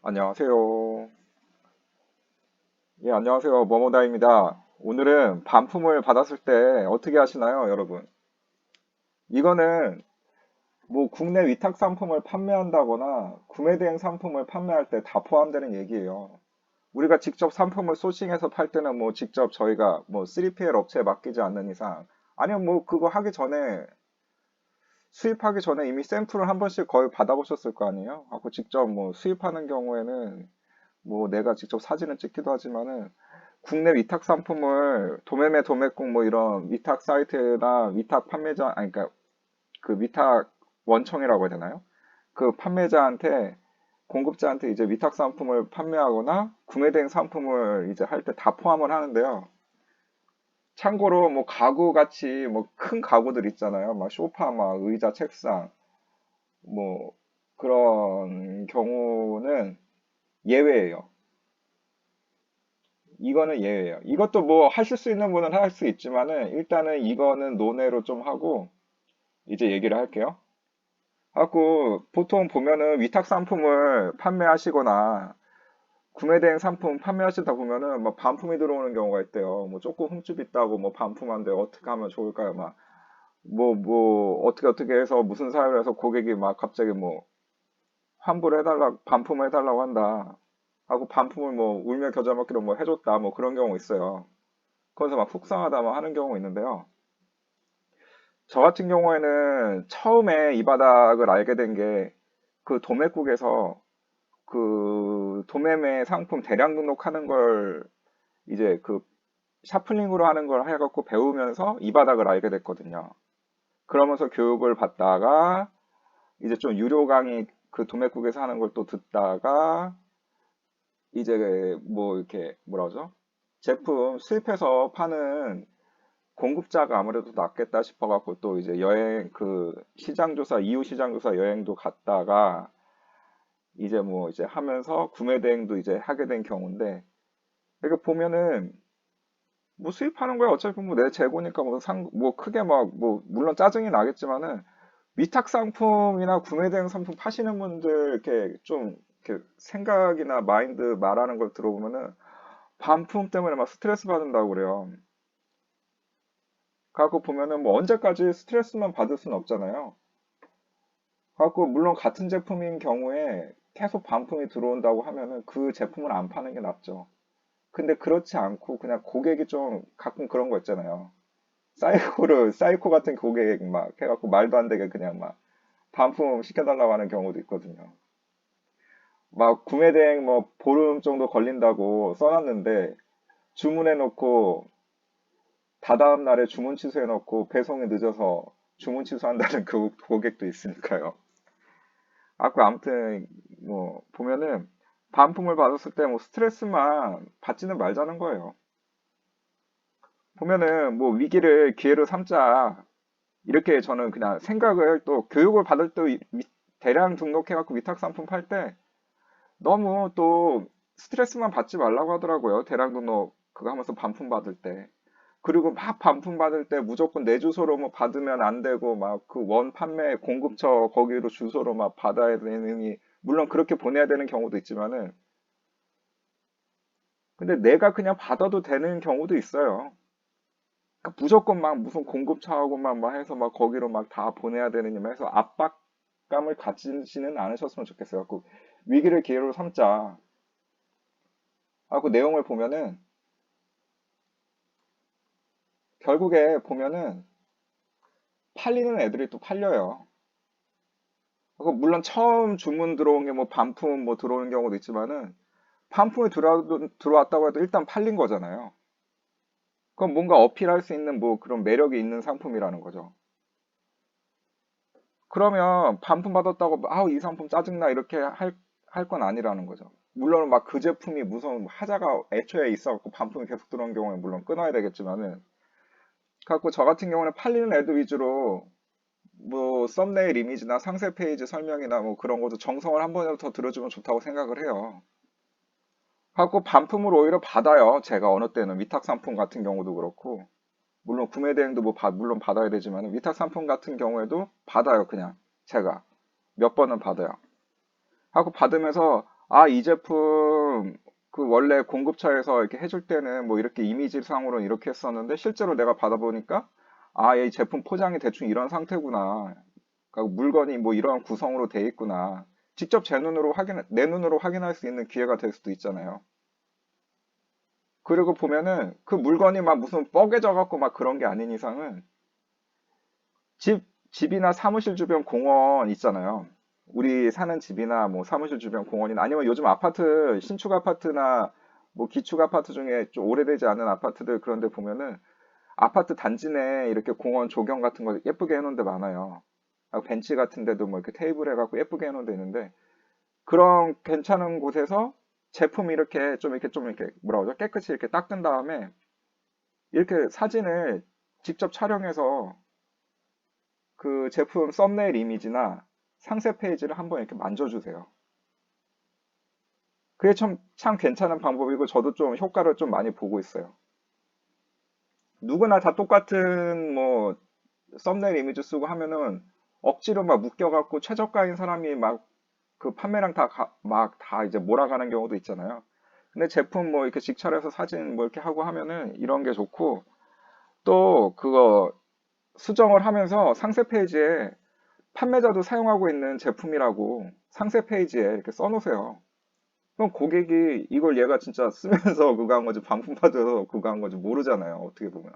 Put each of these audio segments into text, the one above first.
안녕하세요. 예, 안녕하세요. 머머다입니다. 오늘은 반품을 받았을 때 어떻게 하시나요, 여러분? 이거는 뭐 국내 위탁 상품을 판매한다거나 구매 대행 상품을 판매할 때 다 포함되는 얘기예요. 우리가 직접 상품을 소싱해서 팔 때는 뭐 직접 저희가 뭐 3PL 업체에 맡기지 않는 이상, 아니면 뭐 그거 하기 전에 수입하기 전에 이미 샘플을 한 번씩 거의 받아보셨을 거 아니에요? 하고 직접 뭐 수입하는 경우에는 뭐 내가 직접 사진을 찍기도 하지만은 국내 위탁 상품을 도매매 도매국 뭐 이런 위탁 사이트나 위탁 판매자 아니 그러니까 그 위탁 원청이라고 해야 되나요? 그 판매자한테 공급자한테 이제 위탁 상품을 판매하거나 구매된 상품을 이제 할 때 다 포함을 하는데요. 참고로 뭐 가구 같이 뭐 큰 가구들 있잖아요. 막 소파, 막 의자, 책상 뭐 그런 경우는 예외예요. 이거는 예외예요. 이것도 뭐 하실 수 있는 분은 할 수 있지만은 일단은 이거는 논외로 좀 하고 이제 얘기를 할게요. 하고 보통 보면은 위탁 상품을 판매하시거나 구매된 상품 판매하시다 보면은 뭐 반품이 들어오는 경우가 있대요. 뭐 조금 흠집 있다고 뭐 반품한데 어떻게 하면 좋을까요? 막 뭐 어떻게 해서 무슨 사유를 해서 고객이 막 갑자기 뭐 환불을 해달라 반품을 해달라고 한다 하고 반품을 뭐 울며 겨자 먹기로 뭐 해줬다 뭐 그런 경우 있어요. 거기서 막 속상하다 막 하는 경우 있는데요. 저 같은 경우에는 처음에 이 바닥을 알게 된 게 그 도매국에서 그 도매매 상품 대량 등록하는 걸 이제 그 샤플링으로 하는 걸 해갖고 배우면서 이 바닥을 알게 됐거든요. 그러면서 교육을 받다가 이제 좀 유료 강의 그 도매국에서 하는 걸 또 듣다가 이제 뭐 이렇게 뭐라 그러죠? 제품 수입해서 파는 공급자가 아무래도 낫겠다 싶어갖고 또 이제 여행 그 시장조사, 이후 시장조사 여행도 갔다가 이제 뭐 이제 하면서 구매 대행도 이제 하게 된 경우인데 이렇게 보면은 뭐 수입하는 거야 어차피 뭐 내 재고니까 뭐 크게 막 뭐 물론 짜증이 나겠지만은 위탁 상품이나 구매 대행 상품 파시는 분들 이렇게 좀 이렇게 생각이나 마인드 말하는 걸 들어보면은 반품 때문에 막 스트레스 받는다고 그래요. 갖고 보면은 뭐 언제까지 스트레스만 받을 수는 없잖아요. 갖고 물론 같은 제품인 경우에 계속 반품이 들어온다고 하면은 그 제품을 안 파는 게 낫죠. 근데 그렇지 않고 그냥 고객이 좀 가끔 그런 거 있잖아요. 사이코 같은 고객 막 해갖고 말도 안 되게 그냥 막 반품 시켜달라고 하는 경우도 있거든요. 막 구매 대행 뭐 보름 정도 걸린다고 써놨는데 주문해놓고 다다음 날에 주문 취소해놓고 배송이 늦어서 주문 취소한다는 그 고객도 있으니까요. 아무튼 뭐 보면은 반품을 받았을 때 뭐 스트레스만 받지는 말자는 거예요. 보면은 뭐 위기를 기회로 삼자 이렇게 저는 그냥 생각을 또 교육을 받을 때 대량 등록해갖고 위탁 상품 팔 때 너무 또 스트레스만 받지 말라고 하더라고요. 대량 등록 그거 하면서 반품 받을 때. 그리고 막 반품 받을 때 무조건 내 주소로 뭐 받으면 안 되고 막 그 원 판매 공급처 거기로 주소로 막 받아야 되느니 물론 그렇게 보내야 되는 경우도 있지만은 근데 내가 그냥 받아도 되는 경우도 있어요. 그러니까 무조건 막 무슨 공급처하고만 막 해서 막 거기로 막 다 보내야 되느니 막 해서 압박감을 가지지는 않으셨으면 좋겠어요. 그 위기를 기회로 삼자. 그 내용을 보면은 결국에 보면은 팔리는 애들이 또 팔려요. 물론 처음 주문 들어온 게 뭐 반품 뭐 들어오는 경우도 있지만은 반품이 들어왔다고 해도 일단 팔린 거잖아요. 그럼 뭔가 어필할 수 있는 뭐 그런 매력이 있는 상품이라는 거죠. 그러면 반품 받았다고 아우 이 상품 짜증나 이렇게 할 건 아니라는 거죠. 물론 막 그 제품이 무슨 하자가 애초에 있어갖고 반품이 계속 들어온 경우에 물론 끊어야 되겠지만은 갖고 저 같은 경우는 팔리는 애들 위주로 뭐 썸네일 이미지나 상세 페이지 설명이나 뭐 그런 것도 정성을 한 번이라도 더 들어주면 좋다고 생각을 해요. 갖고 반품을 오히려 받아요. 제가 어느 때는 위탁 상품 같은 경우도 그렇고 물론 구매 대행도 뭐 물론 받아야 되지만 위탁 상품 같은 경우에도 받아요. 그냥 제가 몇 번은 받아요. 하고 받으면서 아, 이 제품 그 원래 공급처에서 이렇게 해줄 때는 뭐 이렇게 이미지상으로는 이렇게 했었는데 실제로 내가 받아보니까 아, 이 제품 포장이 대충 이런 상태구나. 그러니까 물건이 뭐 이런 구성으로 돼 있구나. 직접 내 눈으로 확인할 수 있는 기회가 될 수도 있잖아요. 그리고 보면은 그 물건이 막 무슨 뻐개져 갖고 막 그런 게 아닌 이상은 집, 집이나 사무실 주변 공원 있잖아요. 우리 사는 집이나 뭐 사무실 주변 공원이나 아니면 요즘 아파트, 신축 아파트나 뭐 기축 아파트 중에 좀 오래되지 않은 아파트들 그런 데 보면은 아파트 단지 내 이렇게 공원 조경 같은 거 예쁘게 해놓은 데 많아요. 아, 벤치 같은 데도 뭐 이렇게 테이블 해갖고 예쁘게 해놓은 데 있는데 그런 괜찮은 곳에서 제품 이렇게 뭐라 그러죠? 깨끗이 이렇게 닦은 다음에 이렇게 사진을 직접 촬영해서 그 제품 썸네일 이미지나 상세 페이지를 한번 이렇게 만져주세요. 그게 참 괜찮은 방법이고 저도 좀 효과를 좀 많이 보고 있어요. 누구나 다 똑같은 뭐 썸네일 이미지 쓰고 하면은 억지로 막 묶여갖고 최저가인 사람이 막 그 판매량 막 다 이제 몰아가는 경우도 있잖아요. 근데 제품 뭐 이렇게 직찰해서 사진 뭐 이렇게 하고 하면은 이런 게 좋고 또 그거 수정을 하면서 상세 페이지에 판매자도 사용하고 있는 제품이라고 상세 페이지에 이렇게 써놓으세요. 그럼 고객이 이걸 얘가 진짜 쓰면서 그거 한 건지 반품 받아서 그거 한 건지 모르잖아요. 어떻게 보면.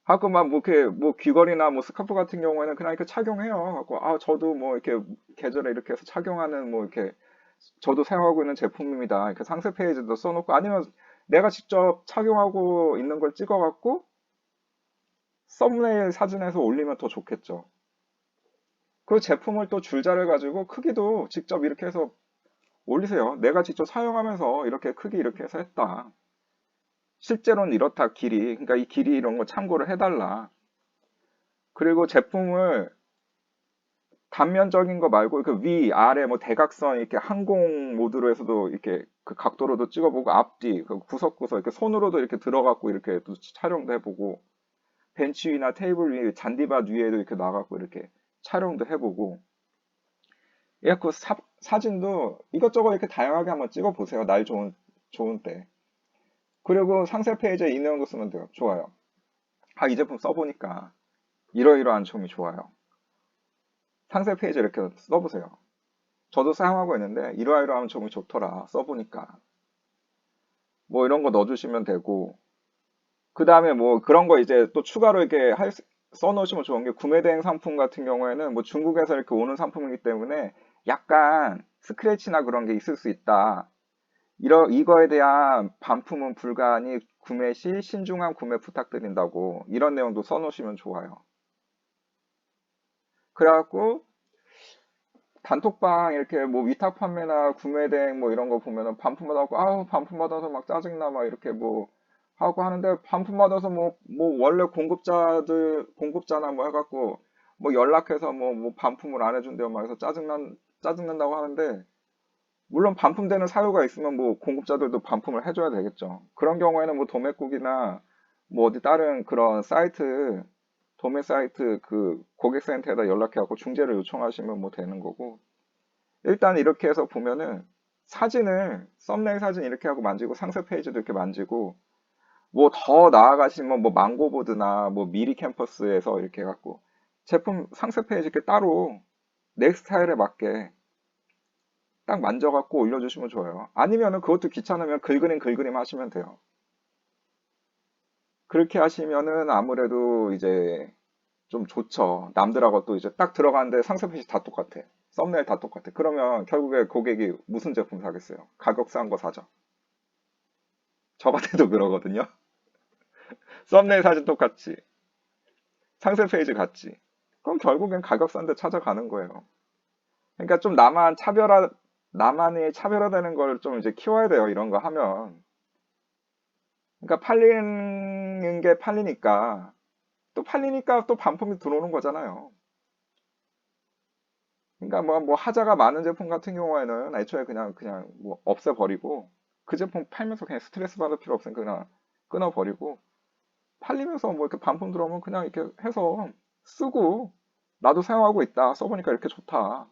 가끔 막 뭐 이렇게 뭐 귀걸이나 뭐 스카프 같은 경우에는 그냥 이렇게 착용해요. 갖고 아 저도 뭐 이렇게 계절에 이렇게 해서 착용하는 뭐 이렇게 저도 사용하고 있는 제품입니다. 이렇게 상세 페이지도 써놓고 아니면 내가 직접 착용하고 있는 걸 찍어갖고 썸네일 사진에서 올리면 더 좋겠죠. 그 제품을 또 줄자를 가지고 크기도 직접 이렇게 해서 올리세요. 내가 직접 사용하면서 이렇게 크기 이렇게 해서 했다. 실제로는 이렇다, 길이. 그러니까 이 길이 이런 거 참고를 해달라. 그리고 제품을 단면적인 거 말고 그 위, 아래 뭐 대각선 이렇게 항공 모드로 해서도 이렇게 그 각도로도 찍어보고 앞뒤, 그 구석구석 이렇게 손으로도 이렇게 들어갖고 이렇게 또 촬영도 해보고 벤치 위나 테이블 위, 잔디밭 위에도 이렇게 나가고 이렇게 촬영도 해보고 예, 그 사진도 이것저것 이렇게 다양하게 한번 찍어보세요. 좋은 때. 그리고 상세 페이지에 이 내용도 쓰면 돼요. 좋아요. 아, 이 제품 써보니까 이러이러한 점이 좋아요. 상세 페이지에 이렇게 써보세요. 저도 사용하고 있는데 이러이러한 점이 좋더라. 써보니까. 뭐 이런 거 넣어주시면 되고 그 다음에 뭐 그런 거 이제 또 추가로 이렇게 써놓으시면 좋은 게 구매 대행 상품 같은 경우에는 뭐 중국에서 이렇게 오는 상품이기 때문에 약간 스크래치나 그런 게 있을 수 있다. 이거에 대한 반품은 불가하니 구매 시 신중한 구매 부탁드린다고 이런 내용도 써놓으시면 좋아요. 그래갖고 단톡방 이렇게 뭐 위탁 판매나 구매 대행 뭐 이런 거 보면은 반품 받아갖고 아우 반품 받아서 막 짜증나 막 이렇게 뭐 하고 하는데 반품 받아서 뭐 원래 공급자나 뭐 해갖고 뭐 연락해서 뭐 반품을 안 해준대요 막 해서 짜증난다고 하는데 물론 반품되는 사유가 있으면 뭐 공급자들도 반품을 해줘야 되겠죠. 그런 경우에는 뭐 도매국이나 뭐 어디 다른 그런 사이트, 도매 사이트 그 고객센터에다 연락해갖고 중재를 요청하시면 뭐 되는 거고. 일단 이렇게 해서 보면은 썸네일 사진 이렇게 하고 만지고 상세 페이지도 이렇게 만지고 뭐 더 나아가시면 뭐 망고보드나 뭐 미리 캠퍼스에서 이렇게 해갖고 제품 상세 페이지 이렇게 따로 내 스타일에 맞게 딱 만져갖고 올려주시면 좋아요. 아니면은 그것도 귀찮으면 글그림 하시면 돼요. 그렇게 하시면은 아무래도 이제 좀 좋죠. 남들하고 또 이제 딱 들어가는데 상세 페이지 다 똑같아. 썸네일 다 똑같아. 그러면 결국에 고객이 무슨 제품 사겠어요? 가격 싼 거 사죠. 저 같아도 그러거든요. 썸네일 사진 똑같지. 상세 페이지 같지. 그럼 결국엔 가격 싼 데 찾아가는 거예요. 그러니까 좀 나만의 차별화되는 걸 좀 이제 키워야 돼요. 이런 거 하면. 그러니까 팔리는 게 팔리니까 또 반품이 들어오는 거잖아요. 그러니까 뭐 하자가 많은 제품 같은 경우에는 애초에 그냥 뭐 없애버리고 그 제품 팔면서 그냥 스트레스 받을 필요 없으니까 그냥 끊어버리고 팔리면서 뭐 이렇게 반품 들어오면 그냥 이렇게 해서 쓰고 나도 사용하고 있다. 써보니까 이렇게 좋다.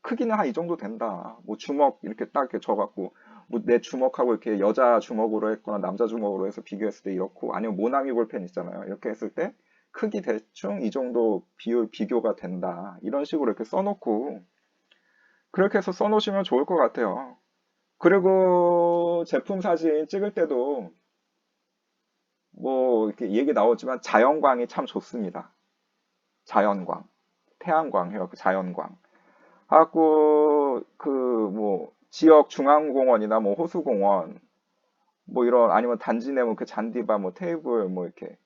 크기는 한 이 정도 된다. 뭐 주먹 이렇게 딱 이렇게 져갖고 뭐 내 주먹하고 이렇게 여자 주먹으로 했거나 남자 주먹으로 해서 비교했을 때 이렇고 아니면 모나미 볼펜 있잖아요. 이렇게 했을 때 크기 대충 이 정도 비교가 된다. 이런 식으로 이렇게 써놓고 그렇게 해서 써놓으시면 좋을 것 같아요. 그리고 제품 사진 찍을 때도 뭐 이렇게 얘기 나오지만 자연광이 참 좋습니다. 자연광, 태양광 해갖고 자연광. 하고 그 뭐 지역 중앙공원이나 뭐 호수공원 뭐 이런 아니면 단지 내 뭐 그 잔디밭 뭐 테이블 뭐 이렇게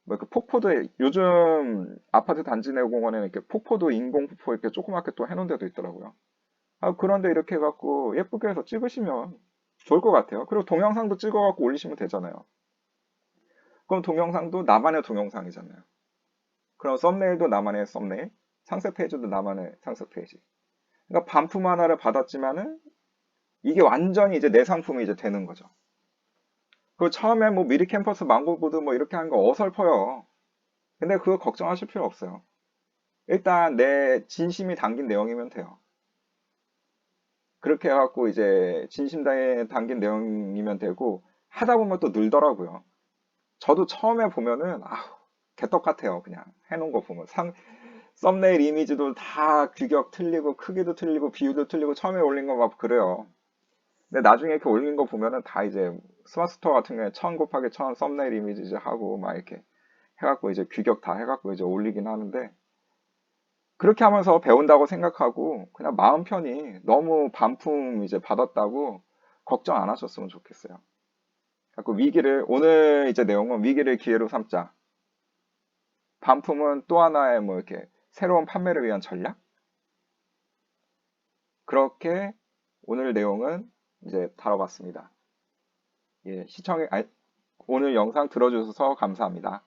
뭐 그 폭포도 요즘 아파트 단지 내 공원에는 이렇게 폭포도 인공 폭포 이렇게 조그맣게 또 해놓은 데도 있더라고요. 아 그런데 이렇게 해갖고 예쁘게 해서 찍으시면 좋을 것 같아요. 그리고 동영상도 찍어갖고 올리시면 되잖아요. 그럼 동영상도 나만의 동영상이잖아요. 그럼 썸네일도 나만의 썸네일, 상세 페이지도 나만의 상세 페이지. 그러니까 반품 하나를 받았지만은 이게 완전히 이제 내 상품이 이제 되는 거죠. 그 처음에 뭐 미리 캠퍼스 망고보드 뭐 이렇게 하는 거 어설퍼요. 근데 그거 걱정하실 필요 없어요. 일단 내 진심이 담긴 내용이면 돼요. 그렇게 해갖고 이제 진심 담긴 내용이면 되고 하다 보면 또 늘더라고요. 저도 처음에 보면은 개떡 같아요. 그냥 해놓은 거 보면 썸네일 이미지도 다 규격 틀리고 크기도 틀리고 비율도 틀리고 처음에 올린 거 막 그래요. 근데 나중에 이렇게 올린 거 보면은 다 이제 스마트 스토어 같은 경우에 1000 곱하기 1000 썸네일 이미지 이제 하고 막 이렇게 해갖고 이제 규격 다 해갖고 이제 올리긴 하는데 그렇게 하면서 배운다고 생각하고 그냥 마음 편히 너무 반품 이제 받았다고 걱정 안 하셨으면 좋겠어요. 그래서 오늘 이제 내용은 위기를 기회로 삼자. 반품은 또 하나의 뭐 이렇게 새로운 판매를 위한 전략? 그렇게 오늘 내용은 이제 다뤄봤습니다. 예, 오늘 영상 들어주셔서 감사합니다.